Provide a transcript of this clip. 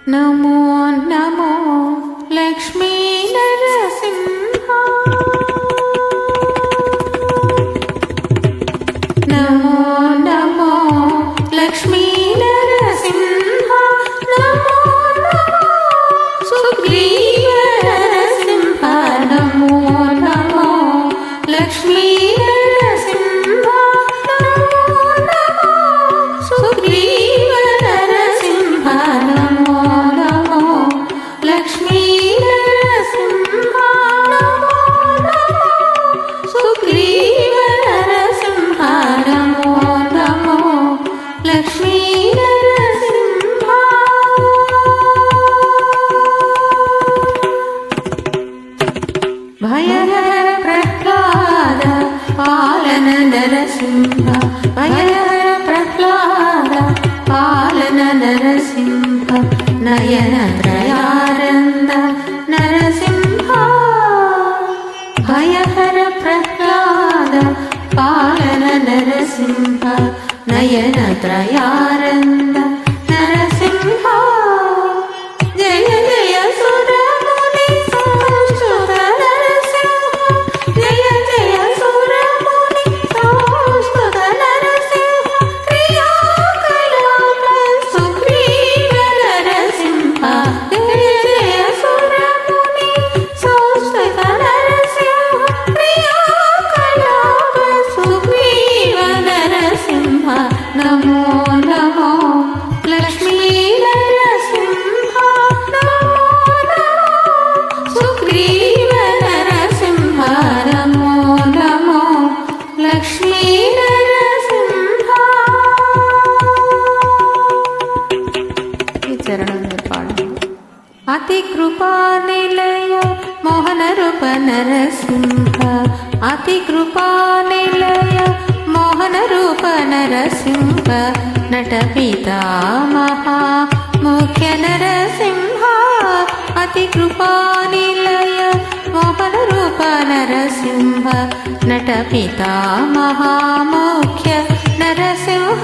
नमो नमो लक्ष्मी नरसिंहा नमो नमो लक्ष्मी नरसिंहा नमो नमो सुग्रीव नरसिंहा नमो नमो लक्ष्मी नरसिंहा नमो नमो सुग्रीव नरसिंहा नमो नमो लक्ष्मी नरसिंहा नमो नमो सुग्रीव नरसिंहा नमो नमो लक्ष्मी नरसिंहा भयहर प्रह्लाद पालन नरसिंह भयहर प्रह्लाद पालन नरसिंह नयन त्रयानंद नरसिंह भयहर प्रह्लाद पालन नरसिंह नयन त्रयानंद नरसिंह जय जय सुरमुनि संस्तुत नरसिंह जय जय सुरमुनि संस्तुत नरसिंह क्रियाकलाप सुग्रीव नरसिंह जय जय सुरमुनि संस्तुत नरसिंह क्रियाकलाप सुग्रीव नरसिंह नमो नमो लक्ष्मी नरसिंह नमो नमो सुग्रीव नरसिंह नमो नमो लक्ष्मी नरसिंह ಈ ಚರಣವನ್ನು ಪಾಡು ಅತಿ ಕೃಪಾ ನಿಲಯ ಮೋಹನ ರೂಪ ನರಸಿಂಹ ಅತಿ ಕೃಪಾ ನಿಲಯ ಮೋಹನ ರೂಪ ನರಸಿಂಹ ನಟ ಪಿತಾಮಹ ಮುಖ್ಯ ನರಸಿಂಹ ಅತಿ ಕೃಪಾ ನಿಲಯ ಮೋಹನ ರೂಪ ನರಸಿಂಹ ನಟ ಪಿತಾಮಹ ಮುಖ್ಯ ನರಸಿಂಹ